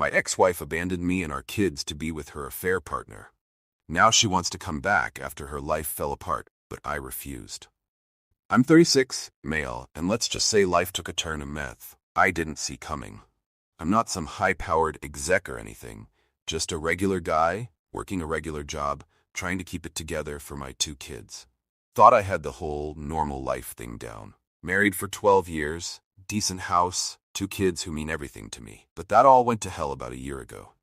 My ex-wife abandoned me and our kids to be with her affair partner. Now she wants to come back after her life fell apart, but I refused. I'm 36, male, and let's just say life took a turn in meth I didn't see coming. I'm not some high-powered exec or anything, just a regular guy, working a regular job, trying to keep it together for my 2 kids. Thought I had the whole normal life thing down. Married for 12 years, decent house, 2 kids who mean everything to me. But that all went to hell about a year ago.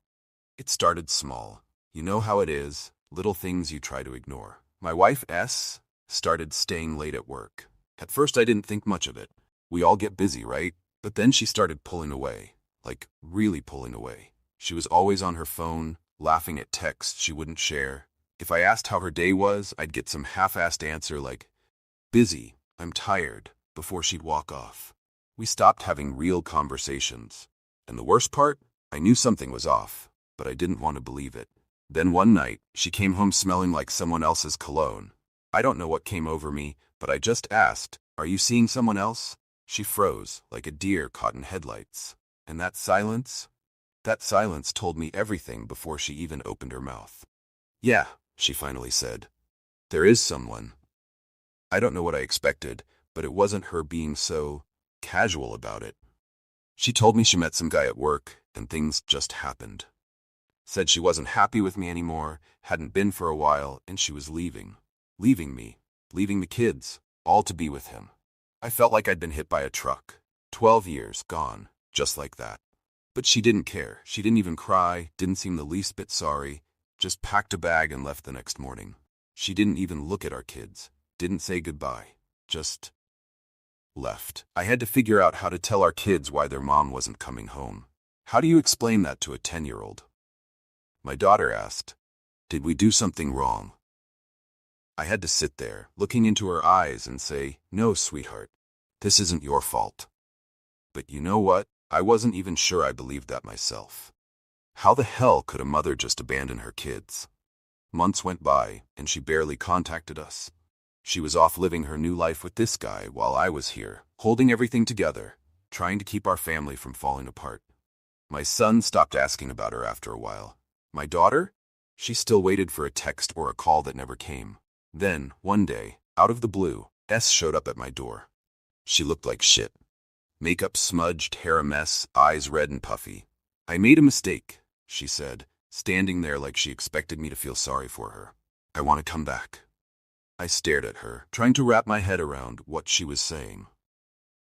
It started small. You know how it is, little things you try to ignore. My wife, S, started staying late at work. At first I didn't think much of it. We all get busy, right? But then she started pulling away. Like, really pulling away. She was always on her phone, laughing at texts she wouldn't share. If I asked how her day was, I'd get some half-assed answer like, busy, I'm tired, before she'd walk off. We stopped having real conversations. And the worst part? I knew something was off, but I didn't want to believe it. Then one night, she came home smelling like someone else's cologne. I don't know what came over me, but I just asked, "Are you seeing someone else?" She froze, like a deer caught in headlights. And that silence told me everything before she even opened her mouth. "Yeah," she finally said. "There is someone." I don't know what I expected, but it wasn't her being so casual about it. She told me she met some guy at work, and things just happened. Said she wasn't happy with me anymore, hadn't been for a while, and she was leaving. Leaving me, leaving the kids, all to be with him. I felt like I'd been hit by a truck. 12 years gone, just like that. But she didn't care. She didn't even cry, didn't seem the least bit sorry, just packed a bag and left the next morning. She didn't even look at our kids, didn't say goodbye, just left. I had to figure out how to tell our kids why their mom wasn't coming home. How do you explain that to a 10-year-old? My daughter asked, "Did we do something wrong?" I had to sit there, looking into her eyes and say, "No, sweetheart, this isn't your fault." But you know what? I wasn't even sure I believed that myself. How the hell could a mother just abandon her kids? Months went by, and she barely contacted us. She was off living her new life with this guy while I was here, holding everything together, trying to keep our family from falling apart. My son stopped asking about her after a while. My daughter? She still waited for a text or a call that never came. Then, one day, out of the blue, S showed up at my door. She looked like shit. Makeup smudged, hair a mess, eyes red and puffy. "I made a mistake," she said, standing there like she expected me to feel sorry for her. "I want to come back." I stared at her, trying to wrap my head around what she was saying.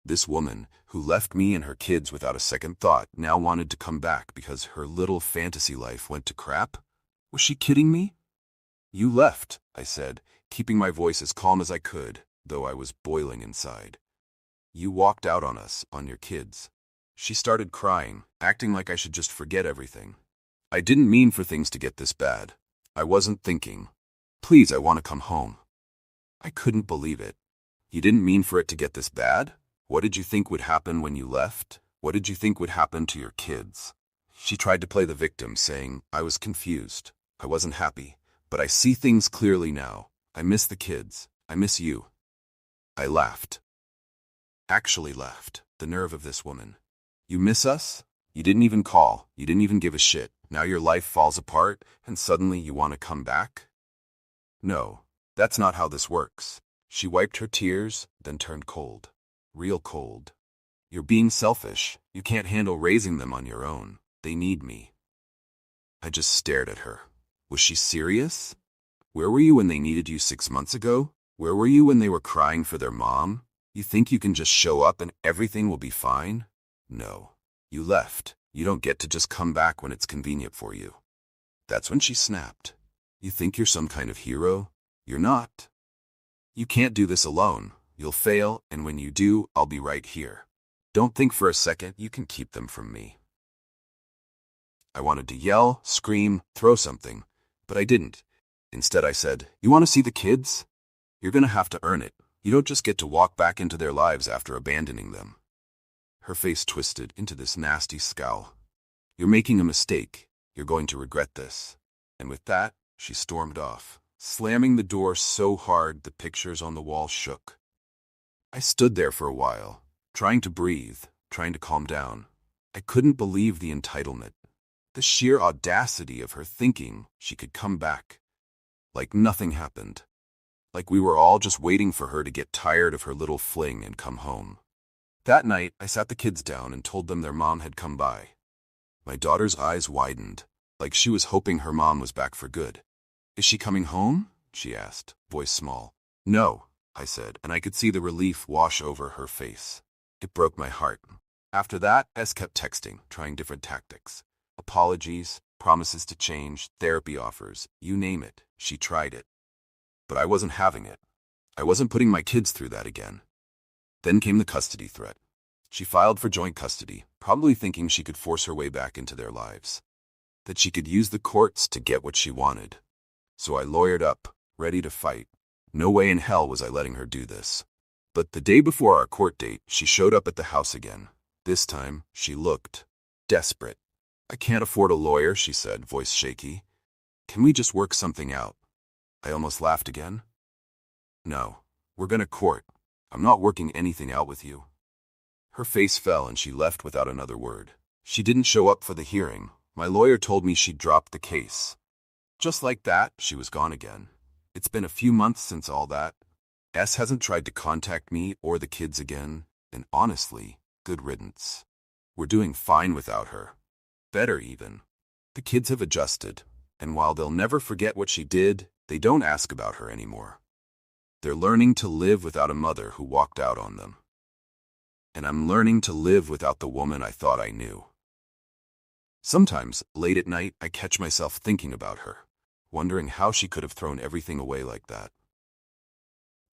This woman, who left me and her kids without a second thought, now wanted to come back because her little fantasy life went to crap? Was she kidding me? "You left," I said, keeping my voice as calm as I could, though I was boiling inside. "You walked out on us, on your kids." She started crying, acting like I should just forget everything. "I didn't mean for things to get this bad. I wasn't thinking. Please, I want to come home." I couldn't believe it. "You didn't mean for it to get this bad? What did you think would happen when you left? What did you think would happen to your kids?" She tried to play the victim, saying, "I was confused. I wasn't happy. But I see things clearly now. I miss the kids. I miss you." I laughed. Actually laughed. The nerve of this woman. "You miss us? You didn't even call. You didn't even give a shit. Now your life falls apart, and suddenly you want to come back?" "No, that's not how this works." She wiped her tears, then turned cold. Real cold. "You're being selfish. You can't handle raising them on your own. They need me." I just stared at her. Was she serious? Where were you when they needed you 6 months ago? Where were you when they were crying for their mom? You think you can just show up and everything will be fine? No. You left. You don't get to just come back when it's convenient for you. That's when she snapped. "You think you're some kind of hero? You're not. You can't do this alone. You'll fail, and when you do, I'll be right here. Don't think for a second you can keep them from me." I wanted to yell, scream, throw something, but I didn't. Instead I said, "You want to see the kids? You're going to have to earn it. You don't just get to walk back into their lives after abandoning them." Her face twisted into this nasty scowl. "You're making a mistake. You're going to regret this." And with that, she stormed off, slamming the door so hard the pictures on the wall shook. I stood there for a while, trying to breathe, trying to calm down. I couldn't believe the entitlement. The sheer audacity of her thinking she could come back. Like nothing happened. Like we were all just waiting for her to get tired of her little fling and come home. That night, I sat the kids down and told them their mom had come by. My daughter's eyes widened, like she was hoping her mom was back for good. "Is she coming home?" she asked, voice small. "No," I said, and I could see the relief wash over her face. It broke my heart. After that, S kept texting, trying different tactics. Apologies, promises to change, therapy offers, you name it, she tried it. But I wasn't having it. I wasn't putting my kids through that again. Then came the custody threat. She filed for joint custody, probably thinking she could force her way back into their lives. That she could use the courts to get what she wanted. So I lawyered up, ready to fight. No way in hell was I letting her do this. But the day before our court date, she showed up at the house again. This time, she looked desperate. "I can't afford a lawyer," she said, voice shaky. "Can we just work something out?" I almost laughed again. "No, we're gonna court. I'm not working anything out with you." Her face fell and she left without another word. She didn't show up for the hearing. My lawyer told me she'd dropped the case. Just like that, she was gone again. It's been a few months since all that. S hasn't tried to contact me or the kids again, and honestly, good riddance. We're doing fine without her. Better even. The kids have adjusted, and while they'll never forget what she did, they don't ask about her anymore. They're learning to live without a mother who walked out on them. And I'm learning to live without the woman I thought I knew. Sometimes, late at night, I catch myself thinking about her, wondering how she could have thrown everything away like that.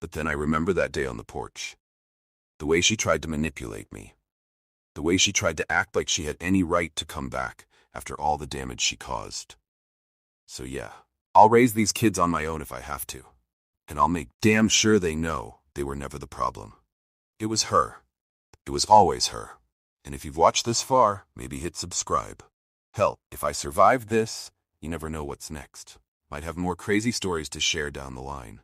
But then I remember that day on the porch. The way she tried to manipulate me. The way she tried to act like she had any right to come back after all the damage she caused. So yeah, I'll raise these kids on my own if I have to. And I'll make damn sure they know they were never the problem. It was her. It was always her. And if you've watched this far, maybe hit subscribe. Hell, if I survive this, you never know what's next. Might have more crazy stories to share down the line.